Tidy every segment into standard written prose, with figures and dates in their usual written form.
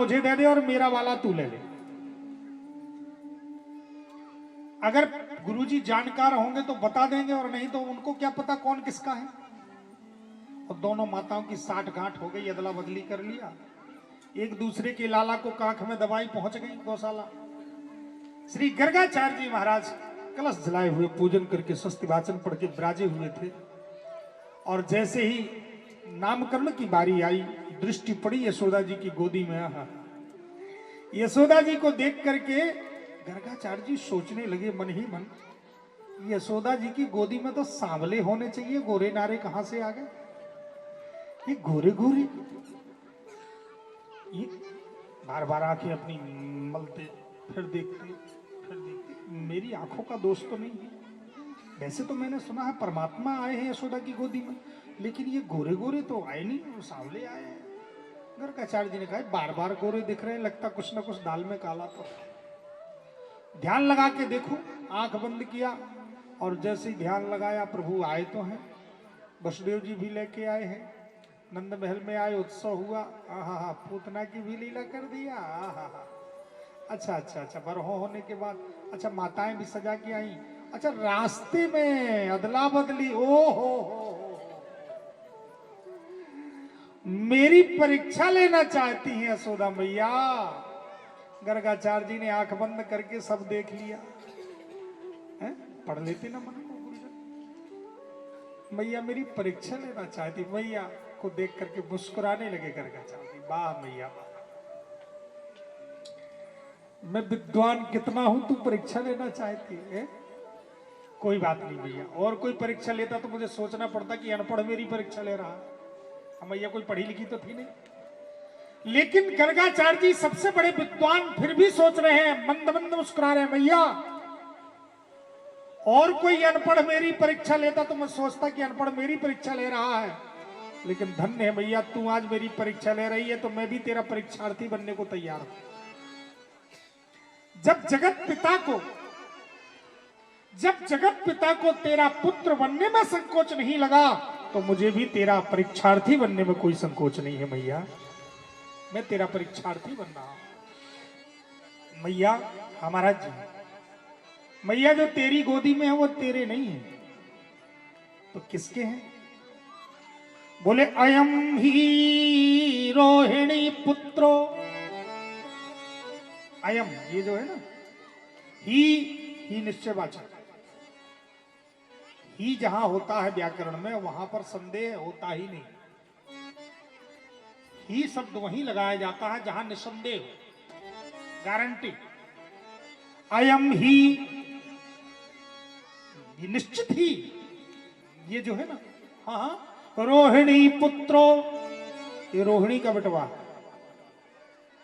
मुझे दे दे और मेरा वाला तू ले ले। अगर गुरुजी जानकार होंगे तो बता देंगे, और नहीं तो उनको क्या पता कौन किसका है। और दोनों माताओं की साठ गांठ हो गई, अदला बदली कर लिया, एक दूसरे के लाला को कांख में दवाई पहुंच गई गौशाला। श्री गर्गाचार्य जी महाराज कलश जलाए हुए पूजन करके स्वस्ति वाचन पढ़ के विराजे हुए थे। और जैसे ही नामकरण की बारी आई, दृष्टि पड़ी यशोदा जी की गोदी में। आहा, यशोदा जी को देख करके गर्गाचार्य जी सोचने लगे मन ही मन, यशोदा जी की गोदी में तो सांवले होने चाहिए, गोरे नारे कहां से आ गए? ये गोरे गोरे, ये बार बार आके अपनी मलते फिर देखते फिर देखते। मेरी आंखों का दोष तो नहीं है। वैसे तो मैंने सुना है परमात्मा आए हैं यशोदा की गोदी में, लेकिन ये गोरे गोरे तो आए नहीं, वो सांवले आए हैं। गर्गाचार्य जी ने कहा बार बार गोरे दिख रहे हैं, लगता कुछ ना कुछ दाल में काला तो। ध्यान लगा के देखो, आंख बंद किया और जैसे ही ध्यान लगाया प्रभु आए तो हैं। वसुदेव जी भी लेके आए हैं, नंद महल में आए, उत्सव हुआ। आहा, पूतना की भी लीला कर दिया। आहा, अच्छा अच्छा अच्छा, बरहो होने के बाद अच्छा माताएं भी सजा के आई। अच्छा, रास्ते में अदला बदली। ओ हो, मेरी परीक्षा लेना चाहती हैं यशोदा मैया। गर्गाचार्य जी ने आंख बंद करके सब देख लिया है? पढ़ लेते ना मन को गुरुजन। मैया मेरी परीक्षा लेना चाहती। मैया को देख करके मुस्कुराने लगे गर्गाचार्य जी। वाह मैया वाह, मैं विद्वान कितना हूं, तू परीक्षा लेना चाहती है? कोई बात नहीं भैया, और कोई परीक्षा लेता तो मुझे सोचना पड़ता कि अनपढ़ मेरी परीक्षा ले रहा। मैया कोई पढ़ी लिखी तो थी नहीं। लेकिन गर्गाचार्य जी सबसे बड़े विद्वान फिर भी सोच रहे हैं, मंद मंद मुस्कुरा रहे हैं, मैया और कोई अनपढ़ मेरी परीक्षा लेता तो मैं सोचता कि अनपढ़ मेरी परीक्षा ले रहा है। लेकिन धन्य है मैया, तू आज मेरी परीक्षा ले रही है तो मैं भी तेरा परीक्षार्थी बनने को तैयार हूं। जब जगत पिता को तेरा पुत्र बनने में संकोच नहीं लगा, तो मुझे भी तेरा परीक्षार्थी बनने में कोई संकोच नहीं है मैया। मैं तेरा परीक्षार्थी बन रहा हूं मैया। हमारा जी मैया, जो तेरी गोदी में है वो तेरे नहीं है तो किसके हैं? बोले अयम ही रोहिणी पुत्रो। अयम, ये जो है ना, ही निश्चयवाचक। ही जहां होता है व्याकरण में, वहां पर संदेह होता ही नहीं। ही शब्द वहीं लगाया जाता है जहां निसंदेह हो, गारंटी। अयम ही, ये निश्चित ही, ये जो है ना, हाँ, रोहिणी पुत्रो, ये रोहिणी का बेटवा।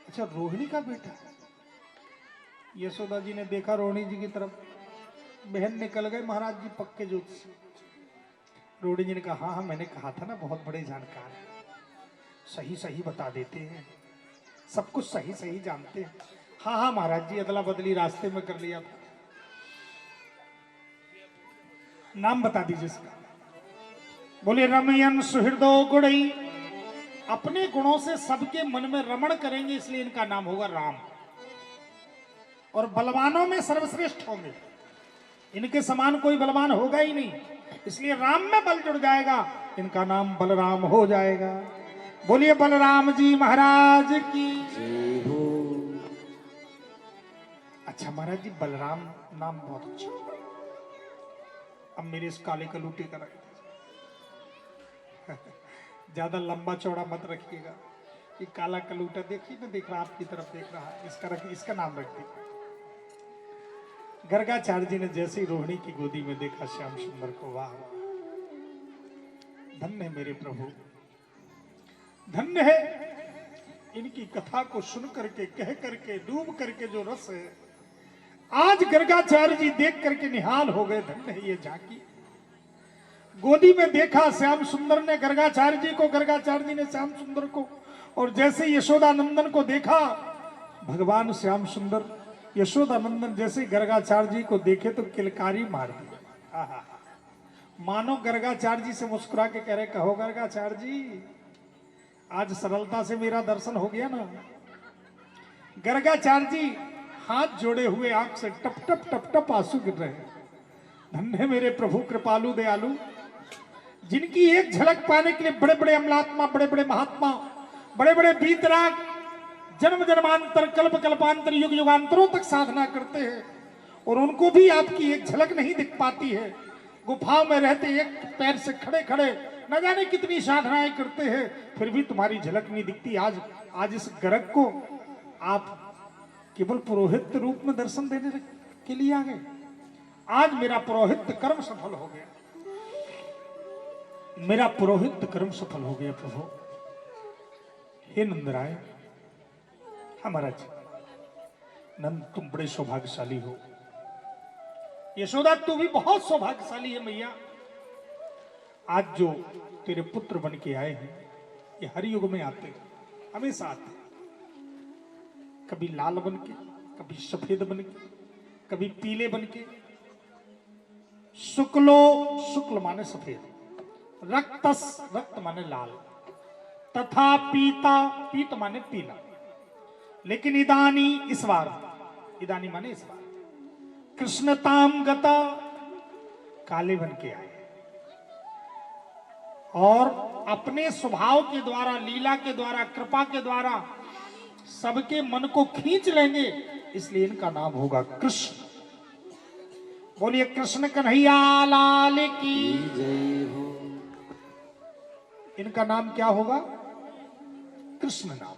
अच्छा, रोहिणी का बेटा। यशोदा जी ने देखा रोहिणी जी की तरफ, बहन निकल गए महाराज जी पक्के जोत से। रोहिणी जी ने कहा हाँ मैंने कहा था ना, बहुत बड़े जानकार हैं, सही सही बता देते हैं, सब कुछ सही सही जानते हैं। हाँ हाँ महाराज जी, अदला बदली रास्ते में कर लिया था। नाम बता दीजिए इसका। बोले रमयन सुहृदो गुणई, अपने गुणों से सबके मन में रमण करेंगे, इसलिए इनका नाम होगा राम। और बलवानों में सर्वश्रेष्ठ होंगे, इनके समान कोई बलवान होगा ही नहीं, इसलिए राम में बल जुड़ जाएगा, इनका नाम बलराम हो जाएगा। बोलिए बलराम जी महाराज की। अच्छा महाराज जी, बलराम नाम बहुत अच्छा। अब मेरे इस काले कलूटे का रख ज्यादा लंबा चौड़ा मत रखिएगा। ये काला कलूटा देखिए ना, देख रहा आपकी तरफ देख रहा है, इसका नाम रख दीजिए। गर्गाचार्य जी ने जैसे ही रोहिणी की गोदी में देखा श्याम सुंदर को, वाह धन्य है मेरे प्रभु, धन्य है। इनकी कथा को सुन करके, कह करके, डूब करके जो रस है, आज गर्गाचार्य जी देख करके निहाल हो गए। धन्य है ये झांकी। गोदी में देखा श्याम सुंदर ने गर्गाचार्य जी को, गर्गाचार्य जी ने श्याम सुंदर को, और जैसे यशोदा नंदन को देखा, भगवान श्याम सुंदर यशोदा नंदन जैसे गर्गाचार्य जी को देखे तो किलकारी मार दी। मानो गर्गाचार्य जी से मुस्कुरा के कह रहे, कहो गर्गाचार्य जी, आज सरलता से मेरा दर्शन हो गया ना। गर्गाचार्य जी हाथ जोड़े हुए आंख से टप टप टप टप आंसू गिर रहे हैं। धन्य मेरे प्रभु कृपालु दयालु, जिनकी एक झलक पाने के लिए बड़े बड़े अमलात्मा, बड़े बड़े महात्मा, बड़े बड़े वीतराग जन्म जन्मांतर कल्प कल्पांतर युग युगांतरों तक साधना करते हैं और उनको भी आपकी एक झलक नहीं दिख पाती है। गुफाओं में रहते एक पैर से खड़े खड़े न जाने कितनी साधनाएं करते हैं, फिर भी तुम्हारी झलक नहीं दिखती। आज इस गर्ग को आप केवल पुरोहित रूप में दर्शन देने के लिए आ गए। आज मेरा पुरोहित कर्म सफल हो गया, मेरा पुरोहित कर्म सफल हो गया प्रभु। हे नंदराय, हमारा नंद तुम बड़े सौभाग्यशाली हो। यशोदा तू भी बहुत सौभाग्यशाली है मैया। आज जो तेरे पुत्र बन के आए हैं, ये हर युग में आते हैं, हमेशा आते हैं। कभी लाल बन के, कभी सफेद बन के, कभी पीले बन के। शुक्लो, शुक्ल माने सफेद, रक्तस, रक्त माने लाल, तथा पीता, पीत माने पीला। लेकिन इदानी, इस बार, इदानी माने इस बार, कृष्णताम गता, काले बन के आए और अपने स्वभाव के द्वारा, लीला के द्वारा, कृपा के द्वारा सबके मन को खींच लेंगे, इसलिए इनका नाम होगा कृष्ण। बोलिए कृष्ण कन्हैया लाल की जय हो। इनका नाम क्या होगा? कृष्ण नाम।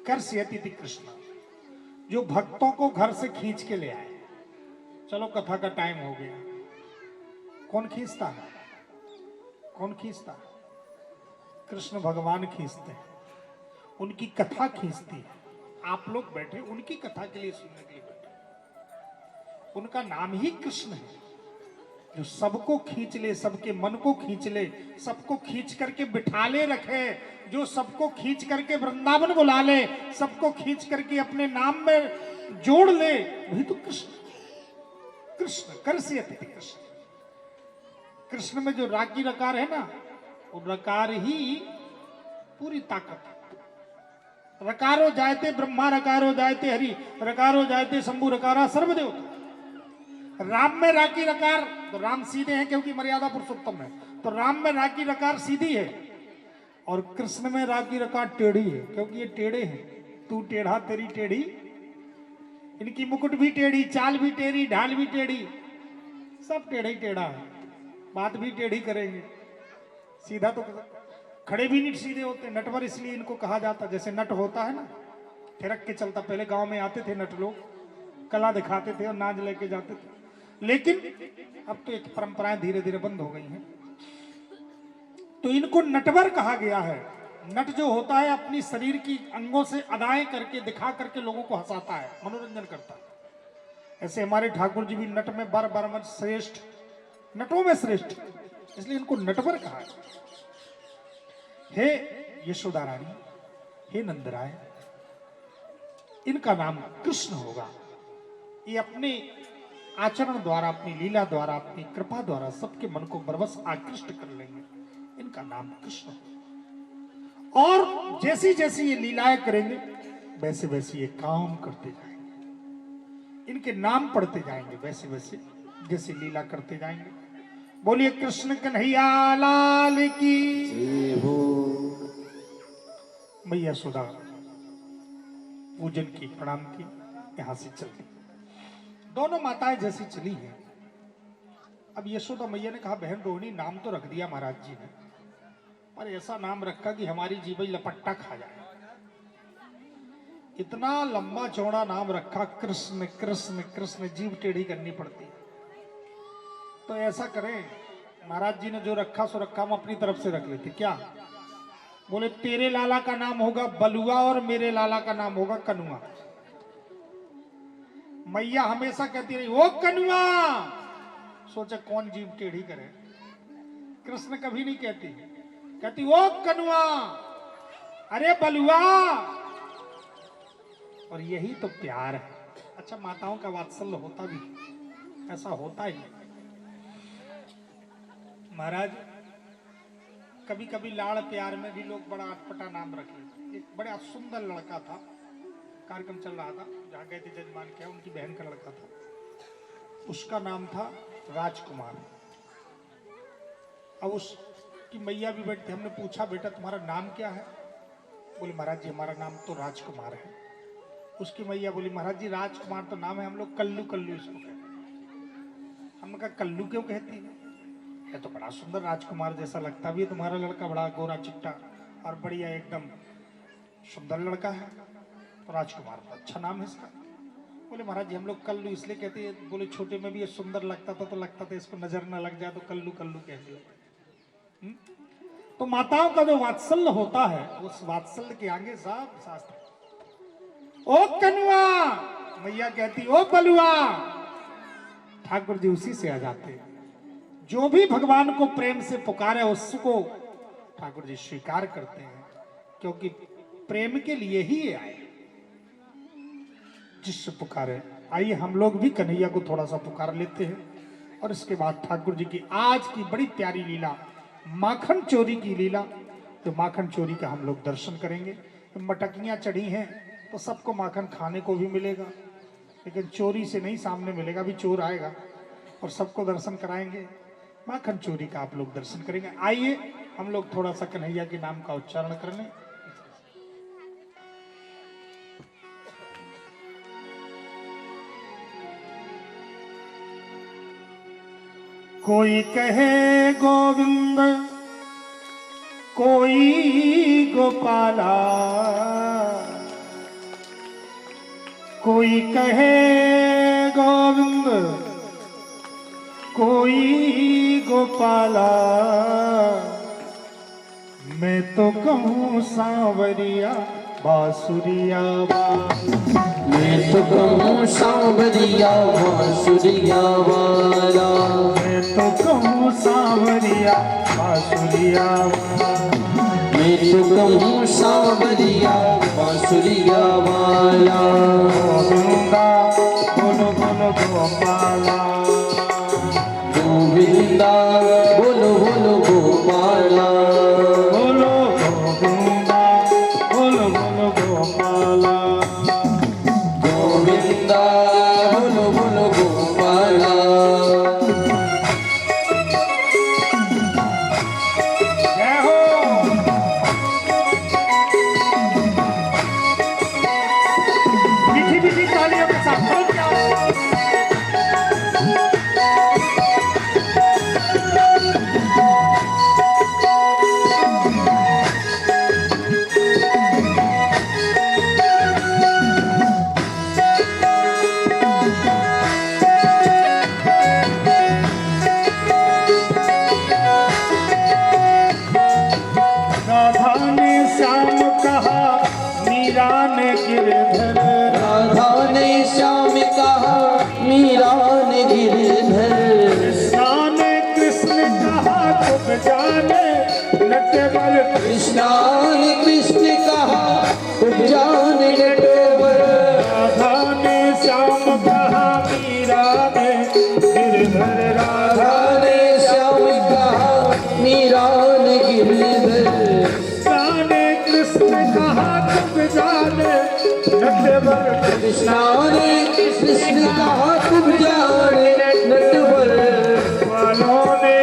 कर्षयति कृष्ण, जो भक्तों को घर से खींच के ले आए। चलो कथा का टाइम हो गया। कौन खींचता है? कौन खींचता है? कृष्ण भगवान खींचते हैं, उनकी कथा खींचती है। आप लोग बैठे उनकी कथा के लिए सुनने के लिए बैठे। उनका नाम ही कृष्ण है, जो सबको खींच ले, सबके मन को खींच ले, सबको खींच करके बिठा ले रखे, जो सबको खींच करके वृंदावन बुला ले, सबको खींच करके अपने नाम में जोड़ ले, वही तो कृष्ण। कृष्ण कर्षयति कृष्ण। कृष्ण में जो रागी रकार है ना, वो रकार ही पूरी ताकत है। रकारो जायते ब्रह्मा, रकारो जायते हरि, रकारो जायते शंभु, रकारा सर्वदेवता। राम में राकी रकार, तो राम सीधे हैं क्योंकि मर्यादा पुरुषोत्तम है, तो राम में राकी रकार सीधी है, और कृष्ण में राकी रकार टेढ़ी है क्योंकि ये टेढ़े हैं। तू टेढ़ा तेरी टेढ़ी, इनकी मुकुट भी टेढ़ी, चाल भी टेढ़ी, ढाल भी टेढ़ी, सब टेढ़ा ही टेढ़ा है। बात भी टेढ़ी करेंगे, सीधा तो खड़े भी नहीं सीधे होते। नटवर इसलिए इनको कहा जाता, जैसे नट होता है ना, थिरक के चलता। पहले गांव में आते थे नट लोग, कला दिखाते थे और नाच लेके जाते थे, लेकिन अब तो एक परंपराएं धीरे धीरे बंद हो गई हैं, तो इनको नटवर कहा गया है। नट जो होता है अपनी शरीर की अंगों से अदाएं करके, दिखा करके लोगों को हंसाता है, मनोरंजन करता है। ऐसे हमारे ठाकुर जी भी नट में बर बरमज श्रेष्ठ, नटों में श्रेष्ठ, इसलिए इनको नटवर कहा है। हे यशोदा रानी, हे नंदराय, इनका नाम कृष्ण होगा। ये अपने आचरण द्वारा, अपनी लीला द्वारा, अपनी कृपा द्वारा सबके मन को बरबस आकृष्ट कर लेंगे। इनका नाम कृष्ण। और जैसी जैसी ये लीलाएं करेंगे, वैसे वैसे ये काम करते जाएंगे। इनके नाम पढ़ते जाएंगे, वैसे वैसे जैसे लीला करते जाएंगे। बोलिए कृष्ण कन्हैया लाल की जय हो। मैया सुधा पूजन की, प्रणाम की, यहां से चलती। दोनों माताएं जैसी चली हैं। अब यशोदा मैया ने कहा, बहन रोहिणी नाम तो रख दिया महाराज जी ने, पर ऐसा नाम रखा कि हमारी जीभ लपट्टा खा जाए। इतना लंबा चौड़ा नाम रखा, कृष्ण कृष्ण कृष्ण, जीभ टेढ़ी करनी पड़ती है। तो ऐसा करें, महाराज जी ने जो रखा सो रखा, हम अपनी तरफ से रख लेते। क्या बोले? तेरे लाला का नाम होगा बलुआ और मेरे लाला का नाम होगा कनुआ। मैया हमेशा कहती रही, ओ कनुआ। सोचा कौन जीभ टेढ़ी करे। कृष्ण कभी नहीं कहती, कहती ओ कनुआ, अरे बलुआ। और यही तो प्यार है। अच्छा, माताओं का वात्सल्य होता भी, ऐसा होता ही। महाराज कभी कभी लाड़ प्यार में भी लोग बड़ा अटपटा नाम रख लेते। एक बड़ा सुंदर लड़का था, कार्यक्रम चल रहा था, जहाँ गए थे जजमान के यहाँ, उनकी बहन का लड़का था, उसका नाम था राजकुमार। अब उसकी मैया भी बैठी, हमने पूछा बेटा तुम्हारा नाम क्या है? बोले महाराज जी हमारा नाम तो राजकुमार है। उसकी मैया बोली महाराज जी राजकुमार तो नाम है, हम लोग कल्लू कल्लू इसको कहते हैं। हमने कहा कल्लू क्यों कहती है? ये तो बड़ा सुंदर राजकुमार जैसा लगता भी है तुम्हारा लड़का, बड़ा गोरा चिट्टा और बढ़िया एकदम सुंदर लड़का है, तो राजकुमार तो अच्छा नाम है इसका। बोले महाराज जी हम लोग कल्लू इसलिए कहते हैं, बोले छोटे में भी ये सुंदर लगता था तो लगता था इसको नजर न लग जाए तो कल्लू कल्लू कहते हैं। तो माताओं का जो वात्सल्य होता है उस वात्सल्य के आगे सब शास्त्र। ओ कनुआ, मैया कहती ओ बलुआ, ठाकुर जी उसी से आ जाते। जो भी भगवान को प्रेम से पुकारे उसको ठाकुर जी स्वीकार करते हैं, क्योंकि प्रेम के लिए ही ये आए। जिससे पुकारे, आइए हम लोग भी कन्हैया को थोड़ा सा पुकार लेते हैं और इसके बाद ठाकुर जी की आज की बड़ी प्यारी लीला माखन चोरी की लीला, तो माखन चोरी का हम लोग दर्शन करेंगे। तो मटकियां चढ़ी हैं तो सबको माखन खाने को भी मिलेगा, लेकिन चोरी से नहीं सामने मिलेगा, अभी चोर आएगा और सबको दर्शन कराएंगे। माखन चोरी का आप लोग दर्शन करेंगे। आइए हम लोग थोड़ा सा कन्हैया के नाम का उच्चारण कर लें। कोई कहे गोविंद, कोई गोपाला, कोई कहे गोविंद, कोई गोपाला, मैं तो कहूँ सांवरिया बांसुरिया वाला, मैं तो कहूँ सांवरिया बांसुरिया वाला, मैं तो कहूँ सांवरिया बांसुरिया वाला, मैं तो कहूँ सांवरिया बांसुरिया वाला। गोविंदा बोलो बोलो गोपाला, गोविंदा बोलो बोलो गोपाला, बोलो गोविंदा बोलो बोलो गोपाला, गोविंदा बोलो बोलो गोपाला। जय हो। मीठी मीठी तालियों के साथ बोल जाओ। राधा ने श्याम कहा, मीरा ने गिरधर, राधा ने श्याम कहा, मीरा ने गिरधर, कृष्णा ने कृष्ण कहा, तुम जाने नटवर, कृष्णा ने कृष्ण कहा, उपजान नटवर। राधा ने श्याम कहा, मीरा ने गिरधर, राधा राधा ने श्याम कहा, मीरा ने गिरधर, कृष्णा ने कृष्ण कहा, तुम जाने नटवर, कृष्णा ने कृष्ण कहा, तुम जाने नटवर। वालों ने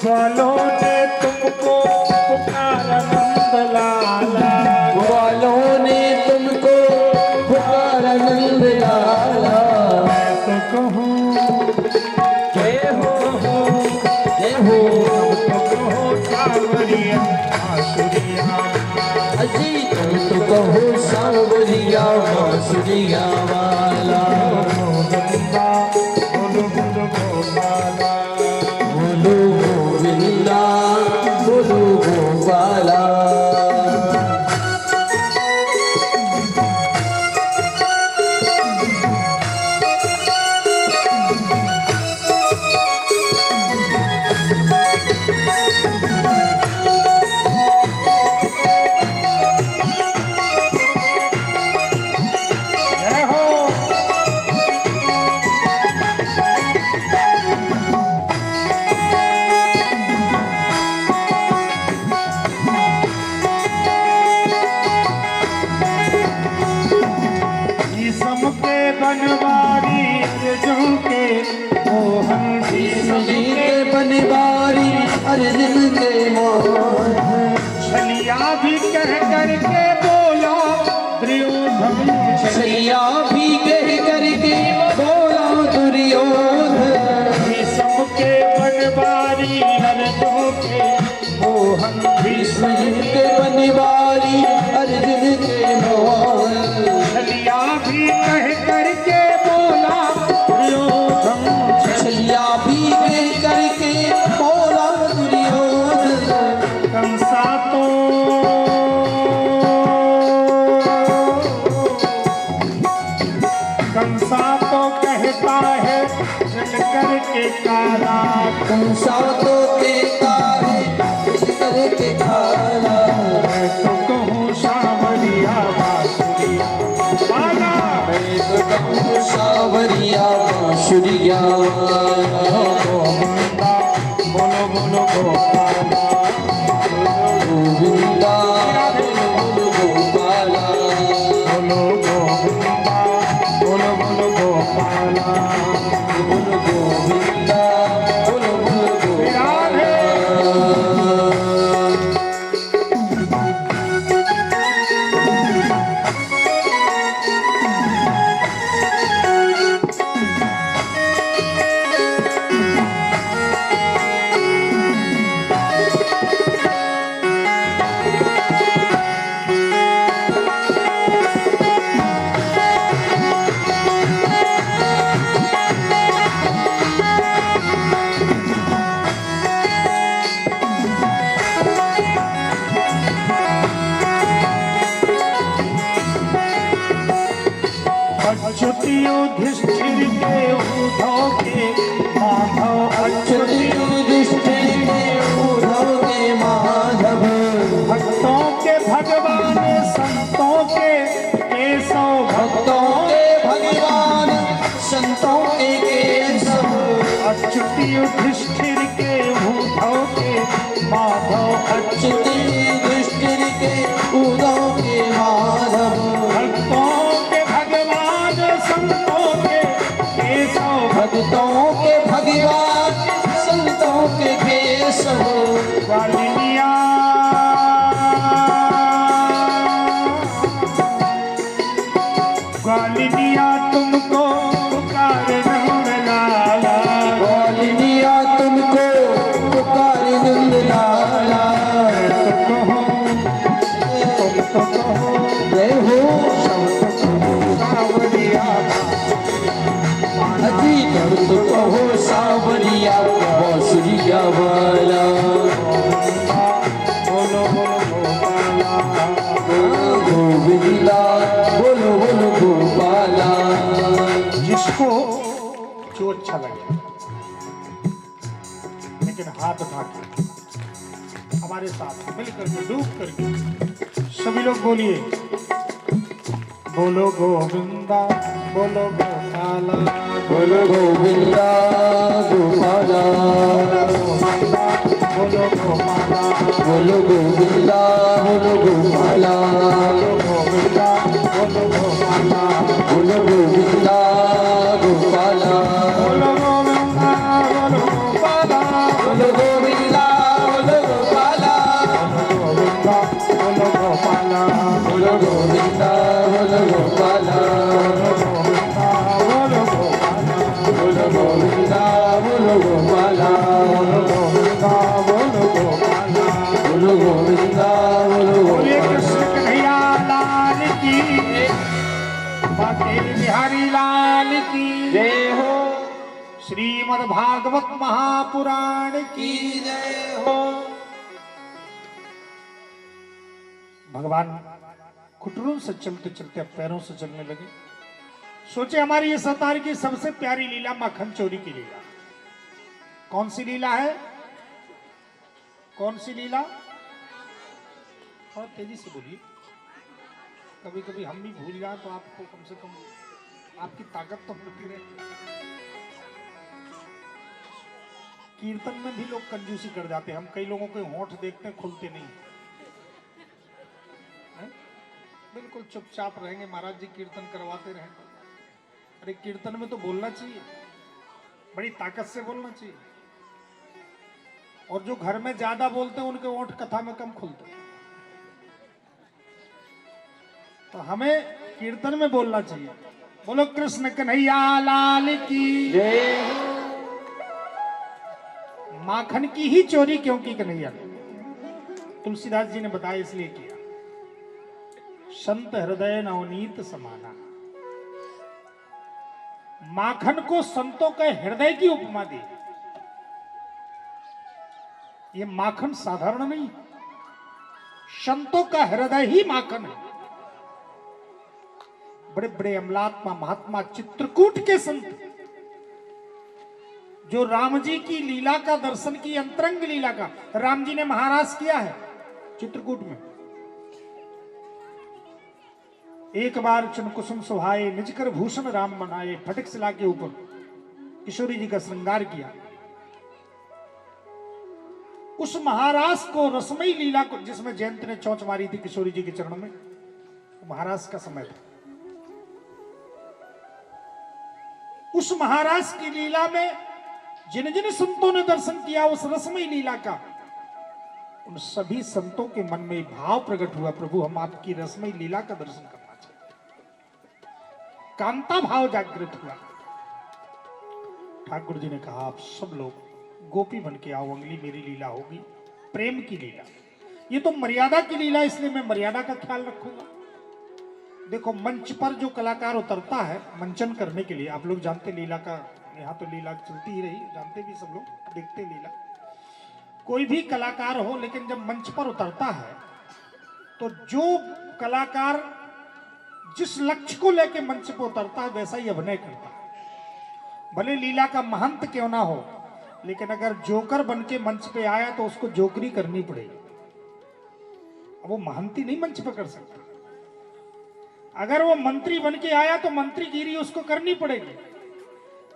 वालों ने तुमको पुकारा नंदलाला, वालों ने तुमको पुकारा नंद लाला। मैं तो कहूँ जय हो जय हो तो कहो सांवरिया बांसुरिया, अजी तुम तो कहो सांवरिया बांसुरिया वाला। गोविंदा बोलो बोलो गोपाला, बोलो गोविंदा बोलो गोपाला। जय हो। के मोहन छलिया भी कह करके बोला दुर्योधन छलिया भी कह करके बोला दुर्योधन भीष्म के बनवारी अर्जुन के मोहन भीष्म के बनवारी अर्जुन के मोहन छलिया भी कह करके बोला दुर्योधन छलिया भी कह करके बोला दुर्योधन कंसा तो कहता है चल करके काला कंसा तो कहता है चल करके काला मैं तो कहूँ सावरिया बांसुरिया वाला मैं तो कहूँ सावरिया बांसुरिया गोविंदा बोलो बोलो गोपाला गोविंदा बोलो गोपाला बोलो गोविंदा बोलो बोलो गोपाला बोलो गोविंदा बोलो बोलो राधे अच्युत युधिष्ठिर के उद्धव के माधव अच्युत युधिष्ठिर के उद्धव के माधव भक्तों के भगवान संतों के केशव भक्तों के भगवान संतों के केशव अच्युत युधिष्ठिर के उद्धव के माधव अच्युत युधिष्ठिर के उद्धव के माधव भक्तों के भगवान संतों के केशव भक्तों के भगवान संतों के केशव वालिनिया ग्वालिनिया तुमको पुकार नंदलाला ग्वालिनिया तुमको पुकार नंदलाला तुम तो कहो जय हो सावरिया अजी तुम तो कहो सावरिया बांसुरिया वाला बोलो बोलो गोपाला गोविंदा बोलो बोलो गोपाला जिसको जो अच्छा लगे लेकिन हाथ उठा के हमारे साथ मिल करके डूब करके सभी लोग बोलिए बोलो गोविंदा बोलो गोपाला बोलो गोविंदा गोपाला बोलो गोपाला बोलो गोविंदा बोलो गोपाला गोविंदा बोलो गोपाला बोलो गोविंदा गोपाला बोलो गोविंदा बोलो गोपाला बोलो गोविंदा बोलो गोपाला गोविंदा बोलो गोपाला बोलो गोविंदा बोलो गोपाला बोलो गोपाला बोलो गोविंदा बोलो गोपाला बोलो गोपाला बोलो गोविंदा बोलो बोलिए गोपाला कृष्ण कन्हैया लाल की बाके बिहारी लाल की जय हो श्रीमद् भागवत महापुराण की की जय हो भगवान घुटनों से चलते चलते अब पैरों से चलने लगे। सोचे हमारी इस अवतार की सबसे प्यारी लीला मक्खन चोरी की लीला। कौन सी लीला है? कौन सी लीला? थोड़ा तेजी से बोलिए, कभी कभी हम भी भूल जाए तो आपको कम से कम आपकी ताकत तो मिलती रहे। कीर्तन में भी लोग कंजूसी कर जाते हैं। हम कई लोगों के होंठ देखते हैं, खुलते नहीं हैं? बिल्कुल चुपचाप रहेंगे, महाराज जी कीर्तन करवाते रहें। अरे कीर्तन में तो बोलना चाहिए, बड़ी ताकत से बोलना चाहिए। और जो घर में ज्यादा बोलते हैं उनके ओंठ कथा में कम खुलते हैं। तो हमें कीर्तन में बोलना चाहिए, बोलो कृष्ण कन्हैया लाल की जय। माखन की ही चोरी क्यों की कन्हैया ने? तुलसीदास जी ने बताया इसलिए किया, संत हृदय नवनीत समाना। माखन को संतों के हृदय की उपमा दी। ये माखन साधारण नहीं, संतों का हृदय ही माखन है। बड़े बड़े अमलात्मा महात्मा चित्रकूट के संत जो राम जी की लीला का दर्शन की, अंतरंग लीला का राम जी ने महाराज किया है चित्रकूट में। एक बार चुन कुसुम सुहाए निज कर भूषण राम बनाए, फटिक शिला के ऊपर किशोरी जी का श्रृंगार किया। उस महाराज को रसमयी लीला को, जिसमें जयंत ने चौंच मारी थी किशोरी जी के चरणों में, महाराज का समय था। उस महाराज की लीला में जिन जिन संतों ने दर्शन किया उस रसमयी लीला का, उन सभी संतों के मन में भाव प्रकट हुआ, प्रभु हम आपकी रसमयी लीला का दर्शन करना चाहते। कांता भाव जागृत हुआ। ठाकुर जी ने कहा आप सब लोग गोपी बन के आओ, अगली मेरी लीला होगी प्रेम की लीला। ये तो मर्यादा की लीला, इसलिए मैं मर्यादा का ख्याल रखूंगा। देखो मंच पर जो कलाकार उतरता है मंचन करने के लिए, आप लोग जानते लीला का, यहाँ तो लीला चलती ही रही, जानते भी सब लोग, देखते लीला। कोई भी कलाकार हो, लेकिन जब मंच पर उतरता है तो जो कलाकार जिस लक्ष्य को लेकर मंच पर उतरता है वैसा ही अभिनय करता है। भले लीला का महंत क्यों ना हो, लेकिन अगर जोकर बन के मंच पे आया तो उसको जोकरी करनी पड़ेगी। अब वो महंती नहीं मंच पर कर सकता। अगर वो मंत्री बन के आया तो मंत्रीगिरी उसको करनी पड़ेगी।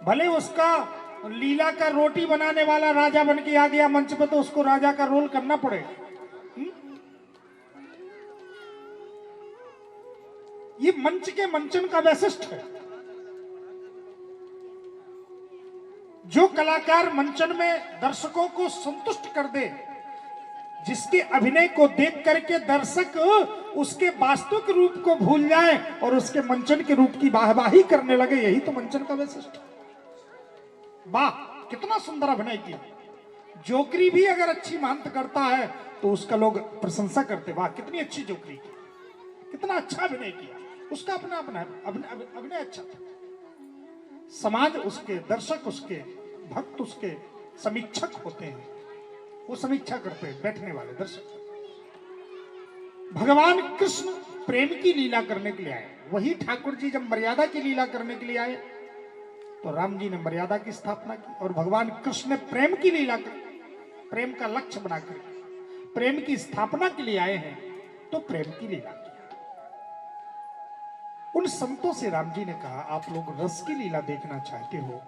भले उसका लीला का रोटी बनाने वाला राजा बन के आ गया मंच पर तो उसको राजा का रोल करना पड़ेगा। ये मंच के मंचन का वैशिष्ट है। जो कलाकार मंचन में दर्शकों को संतुष्ट कर दे, जिसके अभिनय को देख करके दर्शक उसके वास्तविक रूप को भूल जाए और उसके मंचन के रूप की वाहवाही करने लगे, यही तो मंचन का वैशिष्ट है। वाह कितना सुंदर अभिनय किया। जोकरी भी अगर अच्छी महंत करता है तो उसका लोग प्रशंसा करते, वाह कितनी अच्छी जोकरी की, कितना अच्छा अभिनय किया। उसका अपना अपना अभिनय अच्छा था। समाज उसके, दर्शक उसके, भक्त उसके समीक्षक होते हैं, वो समीक्षा करते हैं, बैठने वाले दर्शक। भगवान कृष्ण प्रेम की लीला करने के लिए आए, वही ठाकुर जी जब मर्यादा की लीला करने के लिए आए तो राम जी ने मर्यादा की स्थापना की, और भगवान कृष्ण ने प्रेम की लीला कर, प्रेम का लक्ष्य बनाकर प्रेम की स्थापना के लिए आए हैं तो प्रेम की लीला किया। उन संतों से राम जी ने कहा आप लोग रस की लीला देखना चाहते हो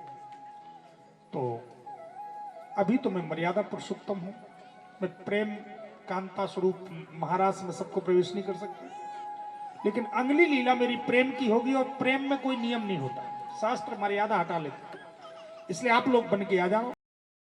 तो अभी तो मैं मर्यादा पुरुषोत्तम हूं, मैं प्रेम कांता स्वरूप महाराज में सबको प्रवेश नहीं कर सकता, लेकिन अगली लीला मेरी प्रेम की होगी और प्रेम में कोई नियम नहीं होता, शास्त्र मर्यादा हटा लेता, इसलिए आप लोग बन के आ जाओ।